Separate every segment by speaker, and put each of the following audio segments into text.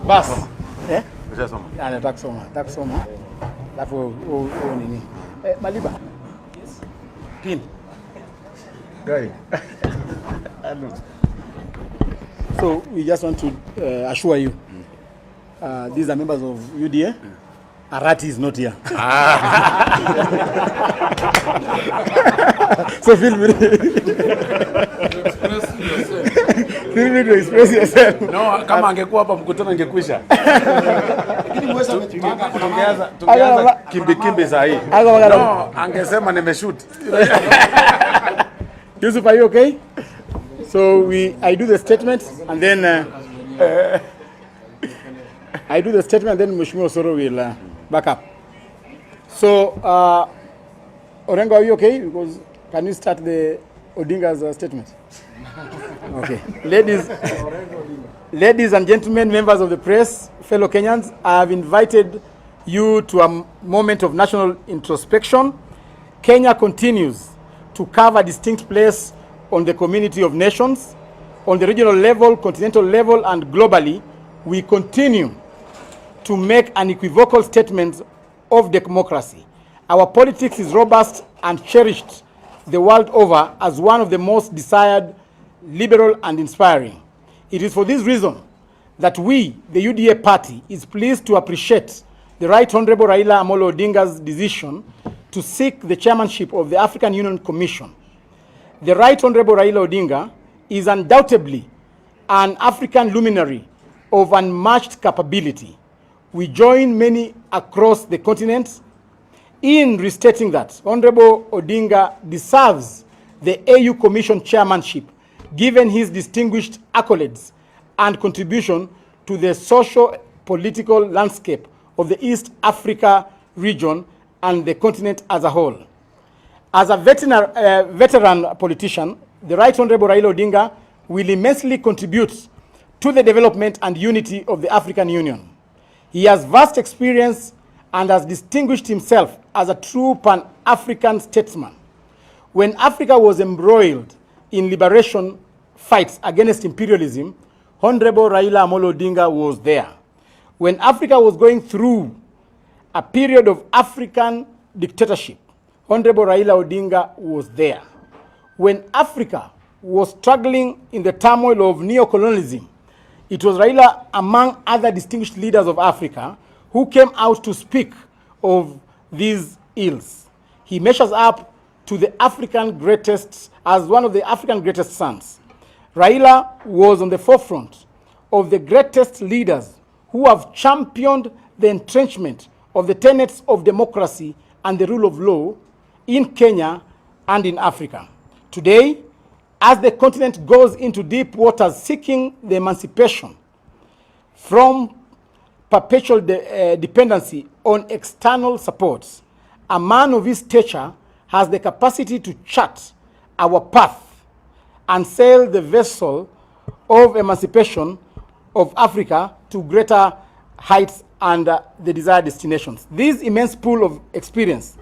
Speaker 1: Bas. Nataka kusoma. Alafu nini? Maliba. Yes. Pin. Gari. So we just want to assure you, these are members of UDA. Arati is not here. So feel free to express yourself.
Speaker 2: No, kama angekuwa hapa mkutano angekwisha.
Speaker 1: Lakini mweza
Speaker 2: tungeanza kimbi saa hii. No, angesema nimeshoot.
Speaker 1: Yusuf, are you okay? So I do the statement and then Mheshimiwa Soro will back up. So Orengo, are you okay? Because can you start the Odinga's statement? Okay. Ladies and gentlemen, members of the press, fellow Kenyans, I have invited you to a moment of national introspection. Kenya continues to carve a distinct place on the community of nations. On the regional level, continental level, and globally, we continue to make unequivocal statements of democracy. Our politics is robust and cherished the world over as one of the most desired, liberal, and inspiring. It is for this reason that we, the UDA party, is pleased to appreciate the Right Honorable Raila Amolo Odinga's decision to seek the chairmanship of the African Union Commission. The Right Honorable Raila Odinga is undoubtedly an African luminary of unmatched capability. We join many across the continent in restating that Honorable Odinga deserves the AU Commission chairmanship given his distinguished accolades and contribution to the socio-political landscape of the East Africa region and the continent as a whole. As a veteran politician, the Right Honorable Raila Odinga will immensely contribute to the development and unity of the African Union. He has vast experience and has distinguished himself as a true Pan-African statesman. When Africa was embroiled in liberation fights against imperialism, Honorable Raila Amolo Odinga was there. When Africa was going through a period of African dictatorship, Honorable Raila Odinga was there. When Africa was struggling in the turmoil of neo-colonialism, it was Raila, among other distinguished leaders of Africa, who came out to speak of these ills. He measures up to the African greatest, as one of the African greatest sons. Raila was on the forefront of the greatest leaders who have championed the entrenchment of the tenets of democracy and the rule of law in Kenya and in Africa. Today, as the continent goes into deep waters seeking the emancipation from perpetual dependency on external supports, a man of his stature has the capacity to chart our path and sail the vessel of emancipation of Africa to greater heights and the desired destinations. This immense pool of experience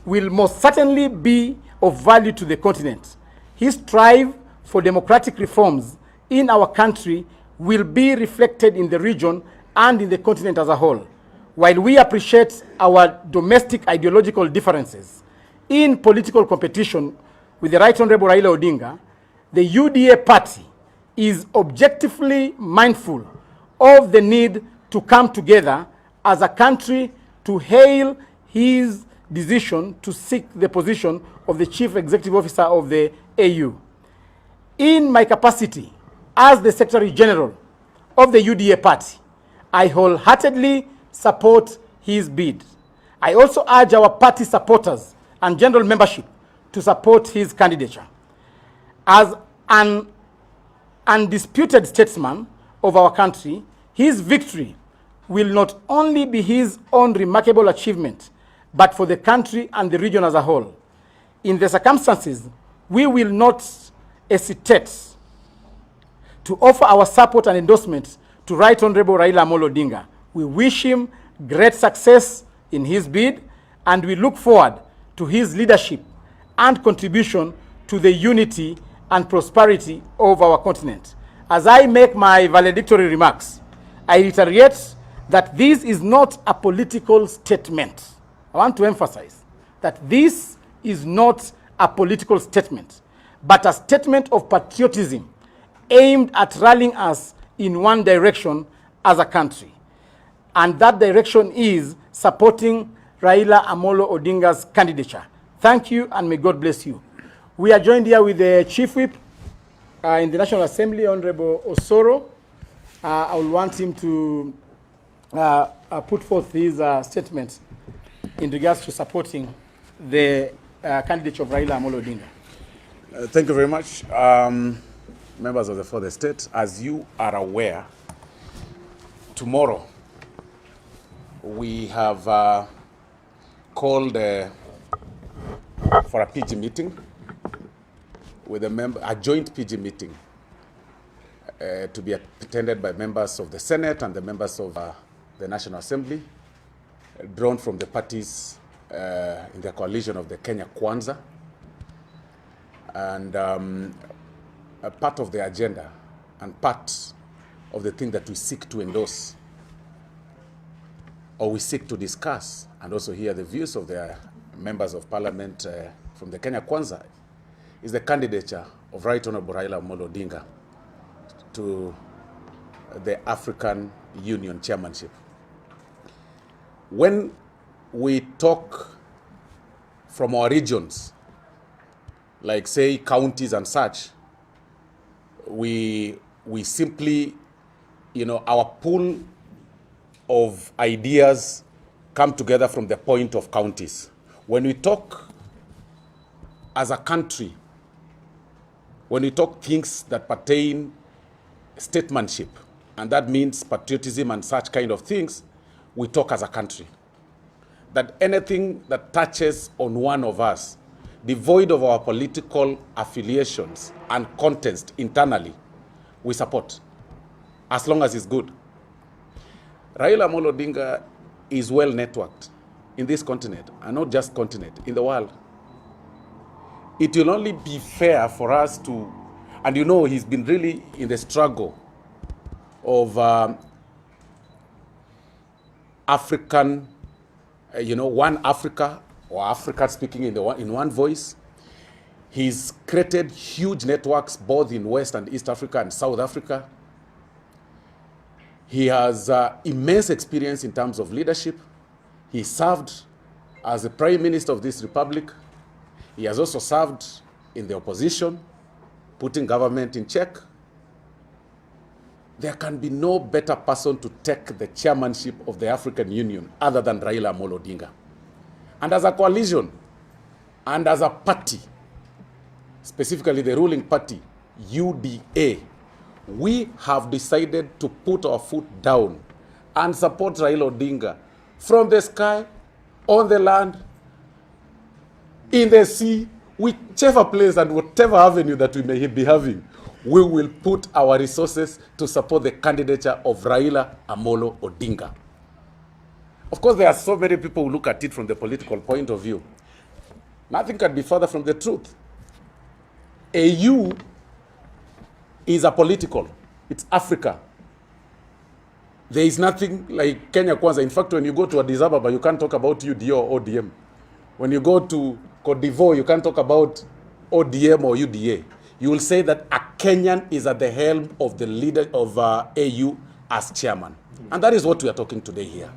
Speaker 1: will most certainly be of value to the continent. His drive for democratic reforms in our country will be reflected in the region and in the continent as a whole. While we appreciate our domestic ideological differences in political competition with the Right Honorable Raila Odinga, the UDA party is objectively mindful of the need to come together as a country to hail his decision to seek the position of the Chief Executive Officer of the AU. In my capacity as the Secretary General of the UDA party, I wholeheartedly support his bid. I also urge our party supporters and general membership to support his candidature. As an undisputed statesman of our country, his victory will not only be his own remarkable achievement, but for the country and the region as a whole. In the circumstances, we will not hesitate to offer our support and endorsement to Right Honorable Raila Amolo Odinga. We wish him great success in his bid, and we look forward to his leadership and contribution to the unity and prosperity of our continent. As I make my valedictory remarks, I reiterate that this is not a political statement. I want to emphasize that this is not a political statement, but a statement of patriotism aimed at rallying us in one direction as a country. And that direction is supporting Raila Amolo Odinga's candidature. Thank you, and may God bless you. We are joined here with the Chief Whip in the National Assembly, Honorable Osoro. I will want him to put forth his statement in regards to supporting the candidature of Raila Amolo Odinga.
Speaker 2: Thank you very much. Members of the fourth estate, as you are aware, tomorrow we have called for a PG meeting with a joint PG meeting to be attended by members of the Senate and the members of the National Assembly, drawn from the parties in the coalition of the Kenya Kwanza. And a part of the agenda and part of the thing that we seek to endorse, or we seek to discuss and also hear the views of the members of parliament from the Kenya Kwanza, is the candidature of Right Honorable Raila Amolo Odinga to the African Union Chairmanship. When we talk from our regions, like say counties and such, we simply, our pool of ideas come together from the point of counties. When we talk as a country, when we talk things that pertain statesmanship, and that means patriotism and such kind of things, we talk as a country. That anything that touches on one of us, devoid of our political affiliations and contest internally, we support, as long as it's good. Raila Amolo Odinga is well networked in this continent, and not just continent, in the world. It will only be fair for us to, and he's been really in the struggle of African, one Africa, or Africa speaking in one voice. He's created huge networks both in West and East Africa and South Africa. He has immense experience in terms of leadership. He served as the Prime Minister of this republic. He has also served in the opposition, putting government in check. There can be no better person to take the chairmanship of the African Union other than Raila Amolo Odinga. And as a coalition, and as a party, specifically the ruling party, UDA, we have decided to put our foot down and support Raila Odinga from the sky, on the land, in the sea, whichever place and whatever avenue that we may be having. We will put our resources to support the candidature of Raila Amolo Odinga. Of course, there are so many people who look at it from the political point of view. Nothing can be further from the truth. AU is apolitical. It's Africa. There is nothing like Kenya Kwanza. In fact, when you go to Addis Ababa, you can't talk about UDA or ODM. When you go to Cote d'Ivoire, you can't talk about ODM or UDA. You will say that a Kenyan is at the helm of the leader of AU as chairman. And that is what we are talking today here.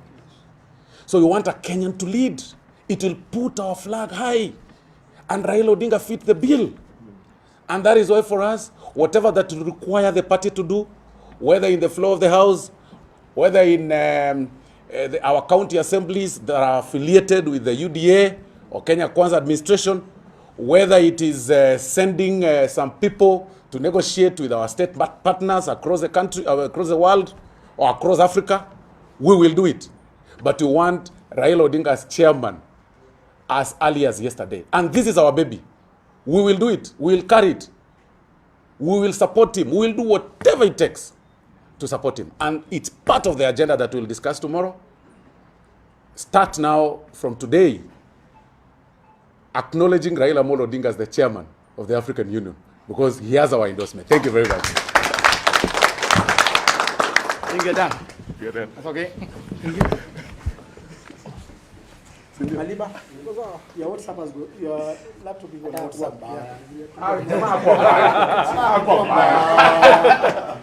Speaker 2: So we want a Kenyan to lead. It will put our flag high. And Raila Odinga fit the bill. And that is why for us, whatever that will require the party to do, whether in the floor of the House, whether in our county assemblies that are affiliated with the UDA or Kenya Kwanza administration, whether it is sending some people to negotiate with our state partners across the country, across the world, or across Africa, we will do it. But we want Raila Odinga as chairman as early as yesterday. And this is our baby. We will do it. We will carry it. We will support him. We will do whatever it takes to support him. And it's part of the agenda that we'll discuss tomorrow. Start now from today, acknowledging Raila Amolo Odinga as the chairman of the African Union. because he has our endorsement. Thank you very much.
Speaker 1: I think you're done.
Speaker 2: You're done.
Speaker 1: That's okay. Aliba, your WhatsApp has good. Your laptop is good. WhatsApp. Yeah.